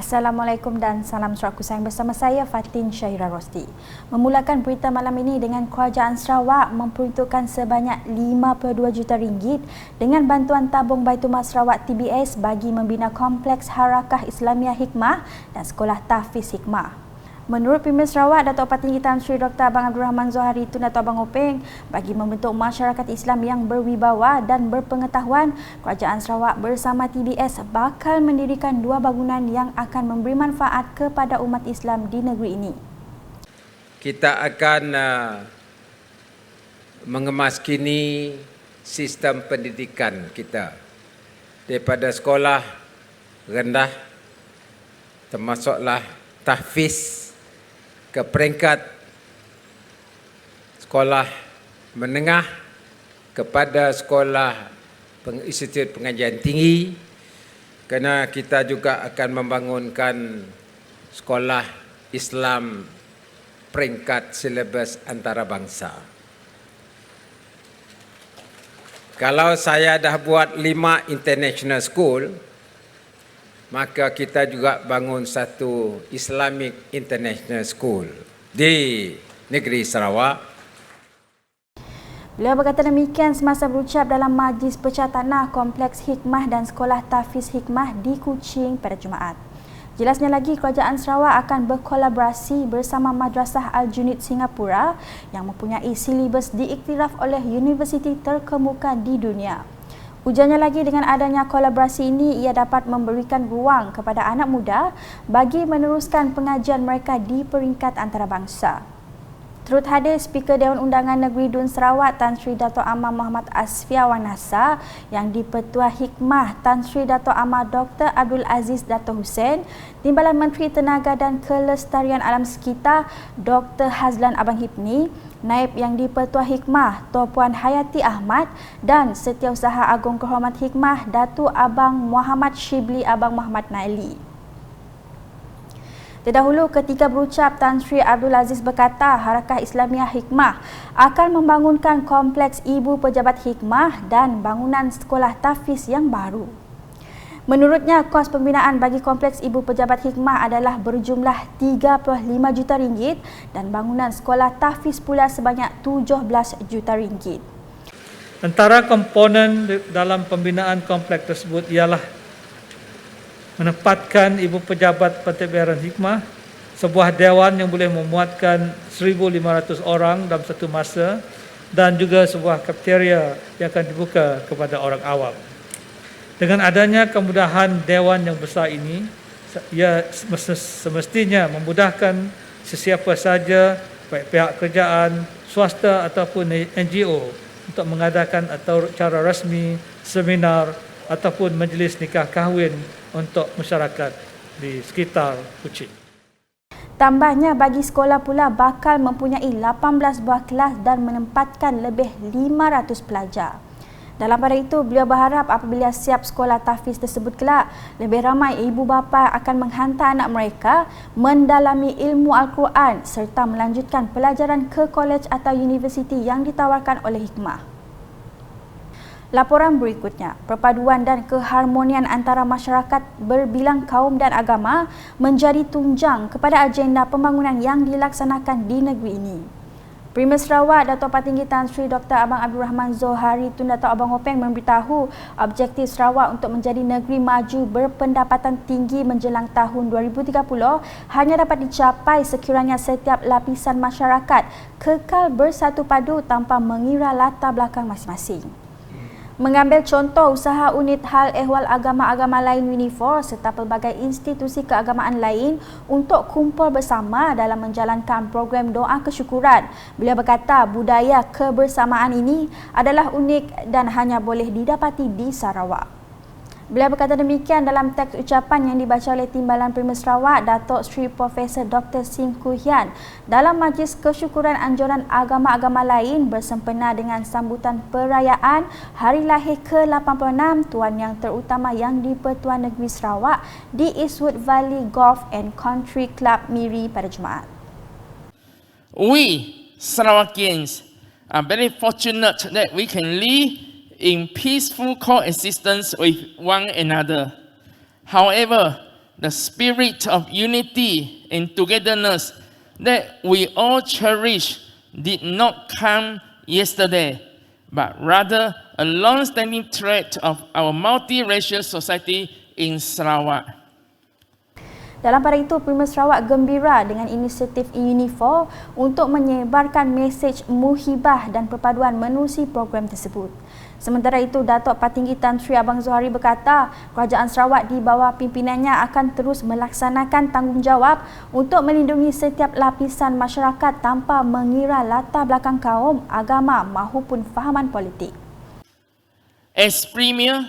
Assalamualaikum dan salam surat kusayang bersama saya Fatin Syahira Rosti. Memulakan berita malam ini dengan Kerajaan Sarawak memperuntukkan sebanyak RM52 juta dengan bantuan tabung Baitulmal Sarawak TBS bagi membina Kompleks Harakah Islamiah Hikmah dan Sekolah Tahfiz Hikmah. Menurut Premier Sarawak, Datuk Patinggi Tan Sri Dr. Abang Abdul Rahman Zohari Tun Datuk Abang Openg, bagi membentuk masyarakat Islam yang berwibawa dan berpengetahuan, Kerajaan Sarawak bersama TBS bakal mendirikan 2 bangunan yang akan memberi manfaat kepada umat Islam di negeri ini. Kita akan mengemaskini sistem pendidikan kita daripada sekolah rendah termasuklah tahfiz ke peringkat sekolah menengah kepada sekolah institut pengajian tinggi, kerana kita juga akan membangunkan sekolah Islam peringkat silibus antarabangsa. Kalau saya dah buat 5 international school, maka kita juga bangun satu Islamic International School di negeri Sarawak. Beliau berkata demikian semasa berucap dalam Majlis Pecah Tanah Kompleks Hikmah dan Sekolah Tahfiz Hikmah di Kuching pada Jumaat. Jelasnya lagi, Kerajaan Sarawak akan berkolaborasi bersama Madrasah Al-Junid Singapura yang mempunyai silibus diiktiraf oleh universiti terkemuka di dunia. Ujarnya lagi, dengan adanya kolaborasi ini, ia dapat memberikan ruang kepada anak muda bagi meneruskan pengajian mereka di peringkat antarabangsa. Turut hadir Speaker Dewan Undangan Negeri Dun Sarawak Tan Sri Dato' Amar Muhammad Asfiawan Nasar, yang di-Petua Hikmah Tan Sri Dato' Amar Dr. Abdul Aziz Dato' Hussein, Timbalan Menteri Tenaga dan Kelestarian Alam Sekitar Dr. Hazlan Abang Hipni, Naib yang di-Petua Hikmah Tuan Puan Hayati Ahmad dan Setiausaha Agung Kehormat Hikmah Datuk Abang Muhammad Shibli Abang Muhammad Naili. Terdahulu ketika berucap, Tan Sri Abdul Aziz berkata Harakah Islamiah Hikmah akan membangunkan kompleks Ibu Pejabat Hikmah dan bangunan sekolah tahfiz yang baru. Menurutnya, kos pembinaan bagi kompleks Ibu Pejabat Hikmah adalah berjumlah RM35 juta dan bangunan sekolah tahfiz pula sebanyak RM17 juta. Antara komponen dalam pembinaan kompleks tersebut ialah menempatkan Ibu Pejabat Pentadbiran Hikmah, sebuah dewan yang boleh memuatkan 1,500 orang dalam satu masa, dan juga sebuah kafeteria yang akan dibuka kepada orang awam. Dengan adanya kemudahan dewan yang besar ini, ia semestinya memudahkan sesiapa saja, baik pihak kerajaan, swasta ataupun NGO untuk mengadakan atau cara rasmi, seminar ataupun majlis nikah kahwin untuk masyarakat di sekitar Kuching. Tambahnya, bagi sekolah pula bakal mempunyai 18 buah kelas dan menempatkan lebih 500 pelajar. Dalam pada itu, beliau berharap apabila siap sekolah tahfiz tersebut kelak, lebih ramai ibu bapa akan menghantar anak mereka mendalami ilmu Al-Quran serta melanjutkan pelajaran ke kolej atau universiti yang ditawarkan oleh Hikmah. Laporan berikutnya, perpaduan dan keharmonian antara masyarakat berbilang kaum dan agama menjadi tunjang kepada agenda pembangunan yang dilaksanakan di negeri ini. Premier Sarawak Datuk Patinggi Tan Sri Dr. Abang Abdul Rahman Zohari Tun Datuk Abang Openg memberitahu objektif Sarawak untuk menjadi negeri maju berpendapatan tinggi menjelang tahun 2030 hanya dapat dicapai sekiranya setiap lapisan masyarakat kekal bersatu padu tanpa mengira latar belakang masing-masing. Mengambil contoh usaha unit hal ehwal agama-agama lain Unifor serta pelbagai institusi keagamaan lain untuk kumpul bersama dalam menjalankan program doa kesyukuran. Beliau berkata budaya kebersamaan ini adalah unik dan hanya boleh didapati di Sarawak. Beliau berkata demikian dalam teks ucapan yang dibaca oleh Timbalan Premier Sarawak Datuk Seri Profesor Dr. Sim Koo Hian dalam Majlis Kesyukuran Anjuran Agama-Agama Lain bersempena dengan sambutan perayaan Hari Lahir ke-86 Tuan Yang Terutama yang di-Pertuan Negeri Sarawak di Eastwood Valley Golf and Country Club Miri pada Jumaat. We Sarawakians are very fortunate that we can live in peaceful coexistence with one another. However, the spirit of unity and togetherness that we all cherish did not come yesterday, but rather a long-standing trait of our multiracial society in Sarawak. Dalam pada itu, Primus Sarawak gembira dengan inisiatif Unifor untuk menyebarkan mesej muhibah dan perpaduan menerusi program tersebut. Sementara itu, Datuk Patinggi Tan Sri Abang Zohari berkata, Kerajaan Sarawak di bawah pimpinannya akan terus melaksanakan tanggungjawab untuk melindungi setiap lapisan masyarakat tanpa mengira latar belakang kaum, agama maupun fahaman politik. As Premier,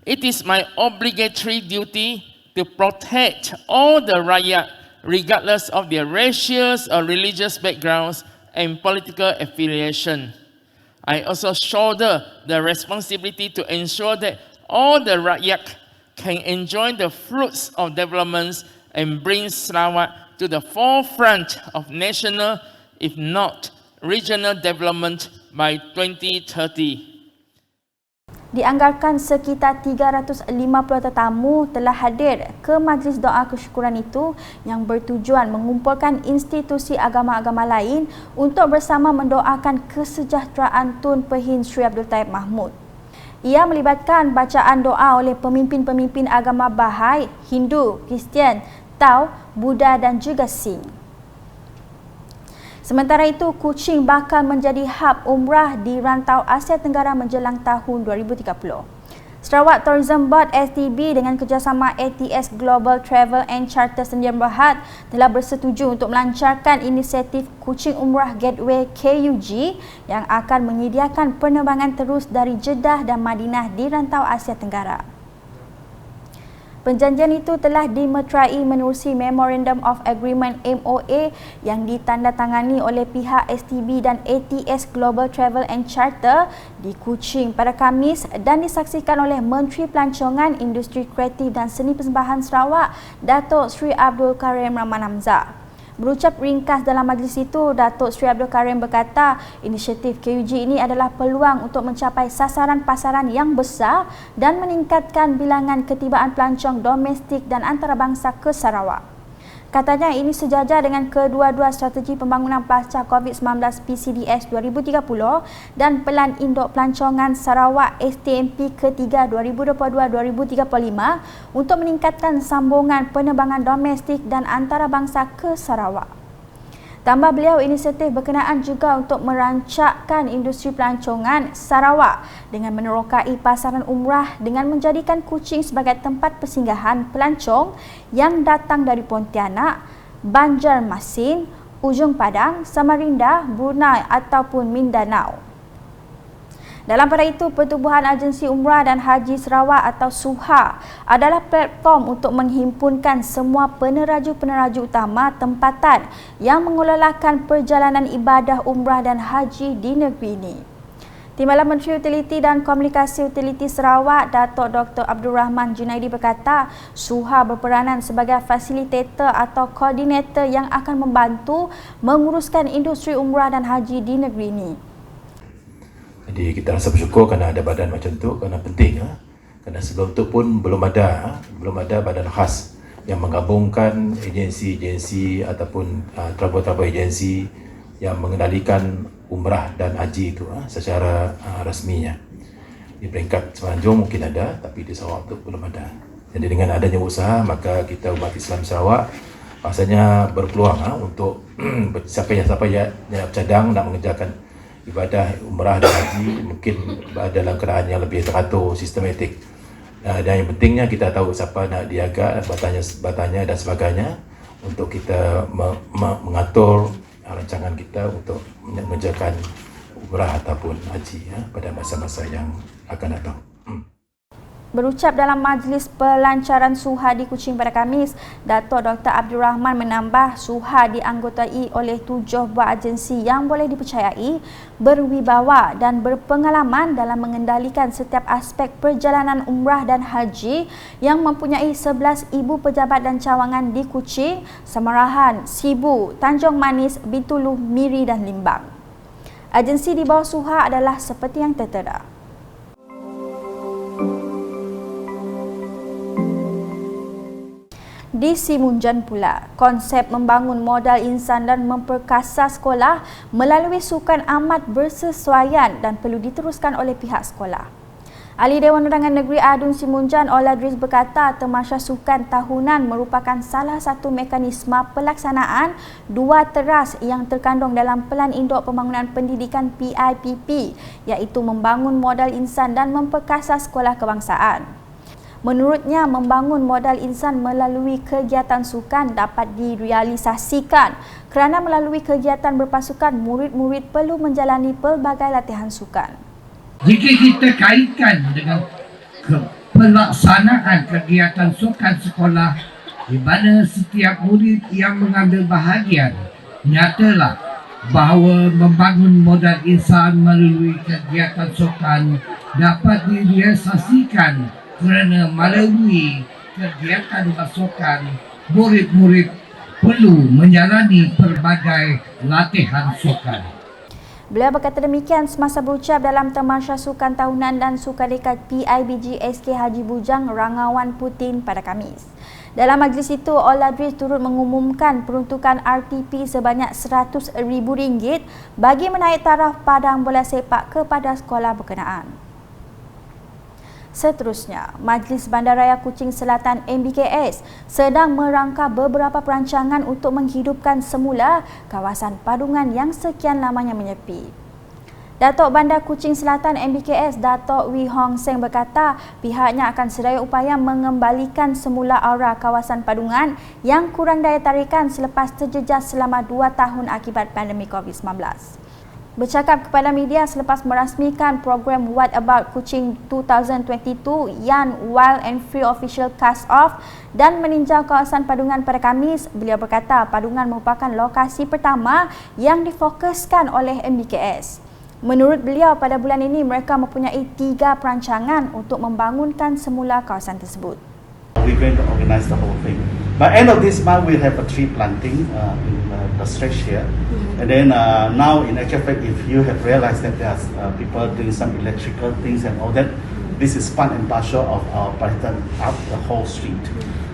it is my obligatory duty to protect all the rakyat regardless of their racial or religious backgrounds and political affiliation. I also shoulder the responsibility to ensure that all the rakyat can enjoy the fruits of developments and bring Sarawak to the forefront of national, if not regional development by 2030. Dianggarkan sekitar 350 tetamu telah hadir ke majlis doa kesyukuran itu yang bertujuan mengumpulkan institusi agama-agama lain untuk bersama mendoakan kesejahteraan Tun Pehin Sri Abdul Taib Mahmud. Ia melibatkan bacaan doa oleh pemimpin-pemimpin agama Bahai, Hindu, Kristian, Tao, Buddha dan juga Sikh. Sementara itu, Kuching bakal menjadi hub umrah di rantau Asia Tenggara menjelang tahun 2030. Sarawak Tourism Board STB dengan kerjasama ATS Global Travel and Charter Sdn Bhd telah bersetuju untuk melancarkan inisiatif Kuching Umrah Gateway KUG yang akan menyediakan penerbangan terus dari Jeddah dan Madinah di rantau Asia Tenggara. Perjanjian itu telah dimeterai menerusi Memorandum of Agreement MOA yang ditandatangani oleh pihak STB dan ATS Global Travel and Charter di Kuching pada Khamis dan disaksikan oleh Menteri Pelancongan, Industri Kreatif dan Seni Persembahan Sarawak, Datuk Sri Abdul Karim Rahman Hamzah. Berucap ringkas dalam majlis itu, Datuk Sri Abdul Karim berkata, inisiatif KUG ini adalah peluang untuk mencapai sasaran pasaran yang besar dan meningkatkan bilangan ketibaan pelancong domestik dan antarabangsa ke Sarawak. Katanya ini sejajar dengan kedua-dua strategi pembangunan pasca COVID-19 PCDS 2030 dan Pelan Induk Pelancongan Sarawak STMP ketiga 2022-2035 untuk meningkatkan sambungan penerbangan domestik dan antarabangsa ke Sarawak. Tambah beliau, inisiatif berkenaan juga untuk merancakkan industri pelancongan Sarawak dengan menerokai pasaran umrah dengan menjadikan Kuching sebagai tempat persinggahan pelancong yang datang dari Pontianak, Banjarmasin, Ujung Padang, Samarinda, Brunei ataupun Mindanao. Dalam pada itu, Pertubuhan Agensi Umrah dan Haji Sarawak atau SUHA adalah platform untuk menghimpunkan semua peneraju-peneraju utama tempatan yang mengelolakan perjalanan ibadah umrah dan haji di negeri ini. Timbalan Menteri Utiliti dan Komunikasi Utiliti Sarawak, Datuk Dr. Abdul Rahman Junaidi berkata, SUHA berperanan sebagai fasilitator atau koordinator yang akan membantu menguruskan industri umrah dan haji di negeri ini. Jadi kita rasa bersyukur kerana ada badan macam tu, kerana penting. Kerana sebelum tu pun belum ada badan khas yang menggabungkan agensi-agensi ataupun travel agensi yang mengendalikan umrah dan haji itu secara rasminya. Di peringkat Semenanjung mungkin ada, tapi di Sarawak tu belum ada. Jadi dengan adanya usaha, maka kita umat Islam Sarawak rasanya berpeluang untuk siapa yang bercadang nak mengerjakan ibadah umrah dan haji mungkin dalam keadaan yang lebih teratur, sistematik. Dan yang pentingnya kita tahu siapa nak diaga, batanya dan sebagainya untuk kita mengatur rancangan kita untuk mengerjakan umrah ataupun haji pada masa-masa yang akan datang. Berucap dalam majlis pelancaran SUHA di Kuching pada Khamis, Datuk Dr. Abdul Rahman menambah SUHA dianggotai oleh 7 buah agensi yang boleh dipercayai, berwibawa dan berpengalaman dalam mengendalikan setiap aspek perjalanan umrah dan haji yang mempunyai 11,000 pejabat dan cawangan di Kuching, Samarahan, Sibu, Tanjung Manis, Bintulu, Miri dan Limbang. Agensi di bawah SUHA adalah seperti yang tertera. Di Simunjan pula, konsep membangun modal insan dan memperkasa sekolah melalui sukan amat bersesuaian dan perlu diteruskan oleh pihak sekolah. Ahli Dewan Undangan Negeri Adun Simunjan Oladris berkata Tamasya Sukan Tahunan merupakan salah satu mekanisme pelaksanaan dua teras yang terkandung dalam Pelan Induk Pembangunan Pendidikan PIPP, iaitu membangun modal insan dan memperkasa sekolah kebangsaan. Menurutnya, membangun modal insan melalui kegiatan sukan dapat direalisasikan kerana melalui kegiatan berpasukan, murid-murid perlu menjalani pelbagai latihan sukan. Jika kita kaitkan dengan pelaksanaan kegiatan sukan sekolah di mana setiap murid yang mengambil bahagian, nyatalah bahawa membangun modal insan melalui kegiatan sukan dapat direalisasikan kerana melalui kegiatan bersukan, murid-murid perlu menjalani pelbagai latihan sukan. Beliau berkata demikian semasa berucap dalam Tamasya Sukan Tahunan dan Sukan dekat PIBG SK Haji Bujang, Rangawan Putin pada Khamis. Dalam majlis itu, Oladris turut mengumumkan peruntukan RTP sebanyak RM100,000 bagi menaik taraf padang bola sepak kepada sekolah berkenaan. Seterusnya, Majlis Bandaraya Kuching Selatan MBKS sedang merangka beberapa perancangan untuk menghidupkan semula kawasan padungan yang sekian lamanya menyepi. Datuk Bandar Kuching Selatan MBKS Datuk Wee Hong Seng berkata pihaknya akan sedaya upaya mengembalikan semula aura kawasan padungan yang kurang daya tarikan selepas terjejas selama 2 tahun akibat pandemik COVID-19. Bercakap kepada media selepas merasmikan program What About Kuching 2022 Yan Wild and Free Official Cast-Off dan meninjau kawasan padungan pada Khamis, beliau berkata padungan merupakan lokasi pertama yang difokuskan oleh MBKS. Menurut beliau, pada bulan ini mereka mempunyai 3 perancangan untuk membangunkan semula kawasan tersebut. We're going to organize the whole thing. By end of this month, we'll have a tree planting in the stretch here. And then now, in actual fact, if you have realized that there's people doing some electrical things and all that, this is part and parcel of our pattern up the whole street.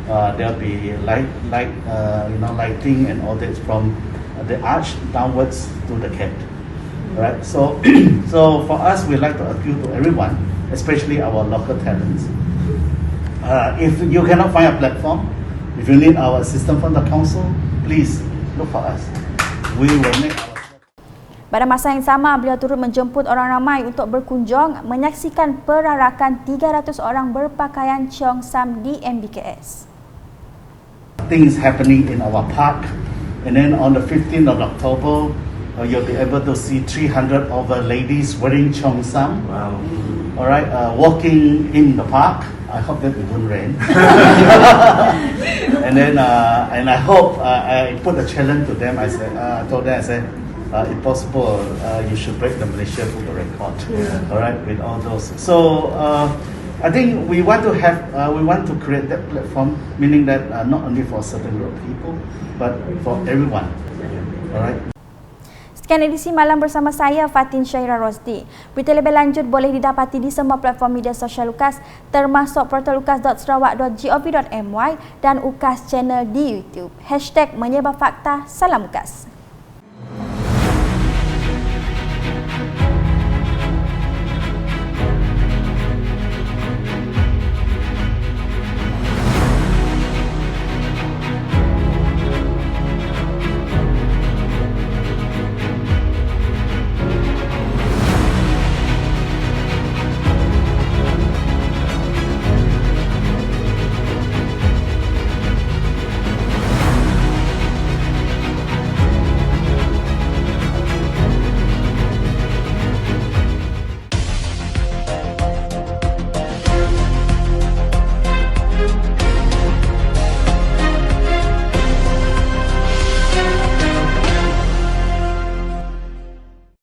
There'll be lighting and all that from the arch downwards to the cat. Right. So, so for us, we like to appeal to everyone, especially our local talents. If you cannot find a platform, if you need our assistance from the council, please look for us. We will make our... Pada masa yang sama, beliau turut menjemput orang ramai untuk berkunjung menyaksikan perarakan 300 orang berpakaian Cheongsam di MBKS. Things happening in our park, and then on the 15th of October, you'll be able to see 300 of the ladies wearing Cheongsam. Wow. All right, walking in the park. I hope that it won't rain. And then, and I hope I put a challenge to them. I said, told them, I said, if possible, you should break the Malaysia Book record. Yeah. All right, with all those. So I think we want to have, we want to create that platform, meaning that not only for a certain group of people, but for everyone. All right. Sekian edisi malam bersama saya Fatin Syaira Rosdi. Berita lebih lanjut boleh didapati di semua platform media sosial UKAS termasuk portal ukas.sarawak.gov.my dan UKAS channel di YouTube. #menyebarfakta. Salam UKAS.